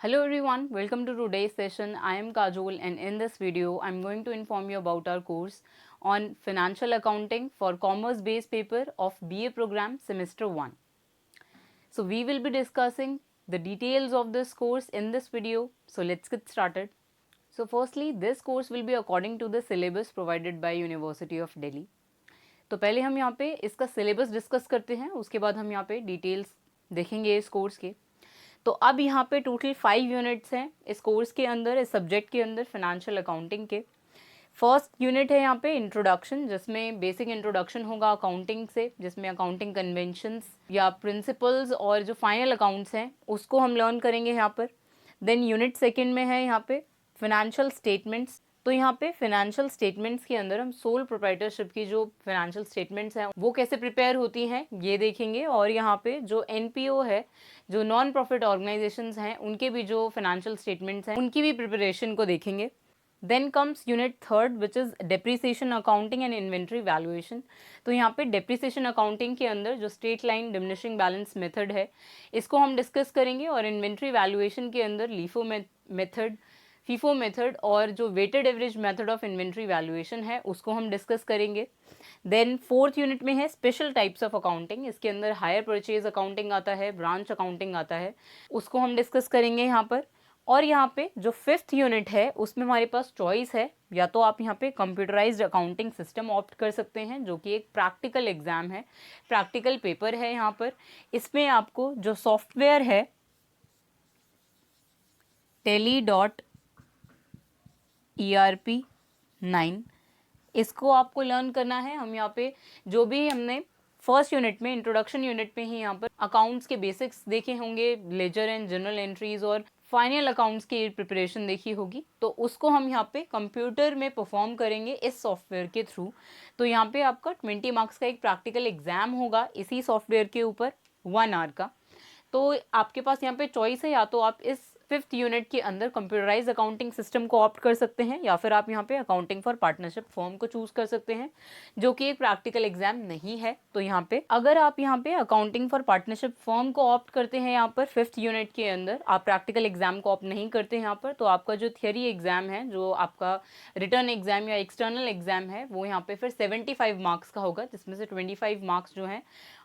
Hello everyone, welcome to today's session. I am Kajol and in this video I am going to inform you about our course on financial accounting for commerce based paper of BA program semester 1. So we will be discussing the details of this course in this video. So let's get started. So firstly, this course will be according to the syllabus provided by University of Delhi. तो पहले हम यहाँ पे इसका syllabus discuss करते हैं, उसके बाद हम यहाँ पे डिटेल्स देखेंगे इस कोर्स के। तो अब यहाँ पे टोटल 5 यूनिट्स हैं इस कोर्स के अंदर, इस सब्जेक्ट के अंदर फाइनेंशियल अकाउंटिंग के। फर्स्ट यूनिट है यहाँ पे इंट्रोडक्शन, जिसमें बेसिक इंट्रोडक्शन होगा अकाउंटिंग से, जिसमें अकाउंटिंग कन्वेंशंस या प्रिंसिपल्स और जो फाइनल अकाउंट्स हैं उसको हम लर्न करेंगे यहाँ पर। देन यूनिट सेकेंड में है यहाँ पे फाइनेंशियल स्टेटमेंट्स। तो यहाँ पे फाइनेंशियल स्टेटमेंट्स के अंदर हम सोल प्रोप्राइटरशिप की जो फाइनेंशियल स्टेटमेंट्स हैं वो कैसे प्रिपेयर होती हैं ये देखेंगे, और यहाँ पे जो एनपीओ है, जो नॉन प्रॉफिट ऑर्गेनाइजेशंस हैं, उनके भी जो फाइनेंशियल स्टेटमेंट्स हैं उनकी भी प्रिपरेशन को देखेंगे। Then comes unit third which is depreciation accounting and inventory valuation. तो यहाँ पे डेप्रिसिएशन अकाउंटिंग के अंदर जो straight line diminishing balance method है इसको हम डिस्कस करेंगे, और इन्वेंट्री वैल्यूएशन के अंदर लीफो मेथड, फीफो मेथड और जो weighted average method of inventory valuation है उसको हम डिस्कस करेंगे। देन फोर्थ यूनिट में है स्पेशल टाइप्स ऑफ अकाउंटिंग। इसके अंदर हायर परचेज अकाउंटिंग आता है, ब्रांच अकाउंटिंग आता है, उसको हम डिस्कस करेंगे यहाँ पर। और यहाँ पे जो फिफ्थ यूनिट है उसमें हमारे पास चॉइस है, या तो आप यहाँ पे कंप्यूटराइज्ड अकाउंटिंग सिस्टम ऑप्ट कर सकते हैं, जो कि एक प्रैक्टिकल एग्जाम है, प्रैक्टिकल पेपर है यहाँ पर। इसमें आपको जो सॉफ्टवेयर है tally.erp9, इसको आपको लर्न करना है। हम यहाँ पे जो भी हमने फर्स्ट यूनिट में, इंट्रोडक्शन यूनिट में ही यहाँ पर अकाउंट्स के बेसिक्स देखे होंगे, लेजर एंड जनरल एंट्रीज और फाइनल अकाउंट्स की प्रिपरेशन देखी होगी, तो उसको हम यहाँ पे कंप्यूटर में परफॉर्म करेंगे इस सॉफ्टवेयर के थ्रू। तो यहाँ पे आपका 20 मार्क्स का एक प्रैक्टिकल एग्जाम होगा इसी सॉफ्टवेयर के ऊपर 1 आवर का। तो आपके पास यहाँ पे चॉइस है, या तो आप इस फिफ्थ यूनिट के अंदर कंप्यूटराइज अकाउंटिंग सिस्टम को ऑप्ट कर सकते हैं, या फिर आप यहाँ पे अकाउंटिंग फॉर पार्टनरशिप फॉर्म को चूज कर सकते हैं, जो कि एक प्रैक्टिकल एग्जाम नहीं है। तो यहाँ पे अगर आप यहाँ पे अकाउंटिंग फॉर पार्टनरशिप फॉर्म को ऑप्ट करते हैं यहाँ पर फिफ्थ यूनिट के अंदर, आप प्रैक्टिकल एग्जाम को ऑप्ट नहीं करते हैं यहाँ पर, तो आपका जो थियरी एग्जाम है, जो आपका रिटर्न एग्जाम या एक्सटर्नल एग्जाम है, वो यहाँ पे फिर 75 मार्क्स का होगा, जिसमें से 25 मार्क्स जो हैं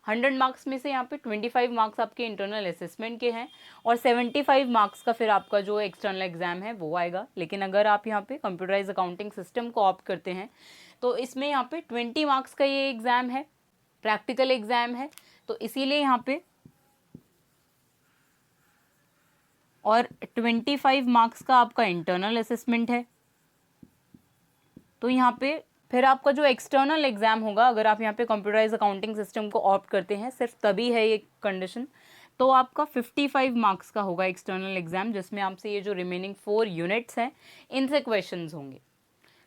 100 मार्क्स में से यहाँ पे 25 मार्क्स आपके इंटरनल असेसमेंट के हैं, और 75 मार्क्स का फिर आपका जो एक्सटर्नल एग्जाम है वो आएगा। लेकिन अगर आप यहाँ पे कंप्यूटराइज अकाउंटिंग सिस्टम को ऑप्ट करते हैं तो इसमें यहाँ पे 20 मार्क्स का ये एग्जाम है, प्रैक्टिकल एग्जाम है, तो इसीलिए यहाँ पे, और 25 मार्क्स का आपका इंटरनल असेसमेंट है। तो यहाँ पे फिर आपका जो एक्सटर्नल एग्जाम होगा, अगर आप यहाँ पे कंप्यूटराइज अकाउंटिंग सिस्टम को ऑप्ट करते हैं, सिर्फ तभी है ये कंडीशन, तो आपका 55 मार्क्स का होगा एक्सटर्नल एग्जाम, जिसमें आपसे ये जो रिमेनिंग 4 यूनिट्स हैं इनसे क्वेश्चंस होंगे।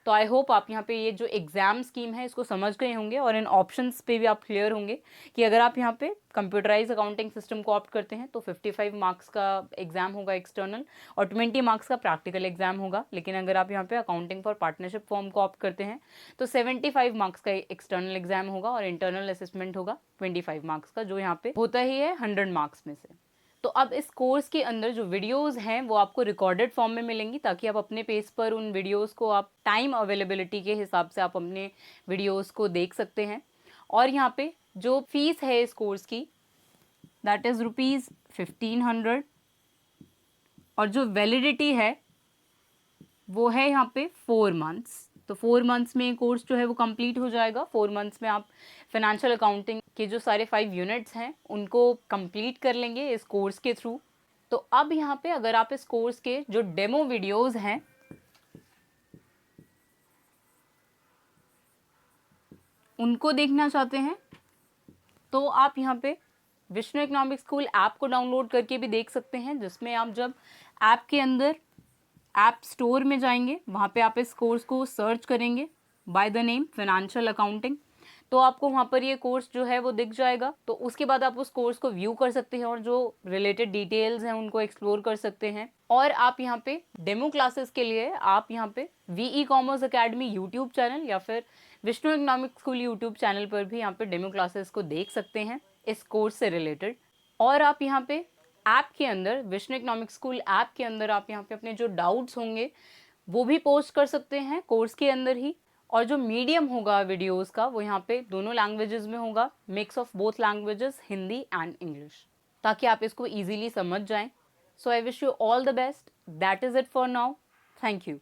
तो आई होप आप यहाँ पे ये जो एग्जाम स्कीम है इसको समझ गए होंगे, और इन ऑप्शंस पे भी आप क्लियर होंगे कि अगर आप यहाँ पे कंप्यूटराइज अकाउंटिंग सिस्टम को ऑप्ट करते हैं तो 55 मार्क्स का एग्जाम होगा एक्सटर्नल, और 20 मार्क्स का प्रैक्टिकल एग्जाम होगा। लेकिन अगर आप यहाँ पे अकाउंटिंग फॉर पार्टनरशिप फॉर्म को ऑप्ट करते हैं तो 75 मार्क्स का एक्सटर्नल एग्जाम होगा, और इंटरनल असेसमेंट होगा 25 मार्क्स का, जो यहाँ पे होता ही है 100 मार्क्स में से। तो अब इस कोर्स के अंदर जो वीडियोस हैं वो आपको रिकॉर्डेड फॉर्म में मिलेंगी, ताकि आप अपने पेज पर उन वीडियोस को, आप टाइम अवेलेबिलिटी के हिसाब से आप अपने वीडियोस को देख सकते हैं। और यहाँ पे जो फीस है इस कोर्स की, दैट इज़ ₹1500, और जो वैलिडिटी है वो है यहाँ पे 4 मंथ्स। तो 4 मंथ्स में कोर्स जो है वो कंप्लीट हो जाएगा। 4 मंथ्स में आप फाइनेंशियल अकाउंटिंग के जो सारे 5 यूनिट्स हैं उनको कंप्लीट कर लेंगे इस कोर्स के थ्रू। तो अब यहाँ पे अगर आप इस कोर्स के जो डेमो वीडियोस हैं उनको देखना चाहते हैं, तो आप यहाँ पे विष्णु इकोनॉमिक स्कूल ऐप को डाउनलोड करके भी देख सकते हैं, जिसमें आप जब ऐप के अंदर ऐप स्टोर में जाएंगे, वहाँ पे आप इस कोर्स को सर्च करेंगे by the name financial accounting, तो आपको वहाँ पर ये कोर्स जो है वो दिख जाएगा। तो उसके बाद आप उस कोर्स को व्यू कर सकते हैं और जो रिलेटेड डिटेल्स हैं उनको एक्सप्लोर कर सकते हैं। और आप यहाँ पे डेमो क्लासेस के लिए आप यहाँ पे V Commerce Academy YouTube channel या फिर Vishnu Economic School YouTube channel पर भी यहाँ पे डेमो क्लासेस को देख सकते हैं इस कोर्स से रिलेटेड। और आप यहाँ पे ऐप के अंदर, विष्णु इकोनॉमिक स्कूल ऐप के अंदर आप यहाँ पे अपने जो डाउट्स होंगे वो भी पोस्ट कर सकते हैं कोर्स के अंदर ही। और जो मीडियम होगा वीडियोस का वो यहाँ पे दोनों लैंग्वेजेस में होगा, mix of both languages, Hindi and English, ताकि आप इसको इजीली समझ जाएं। So I wish you all the best. That is it for now. Thank you.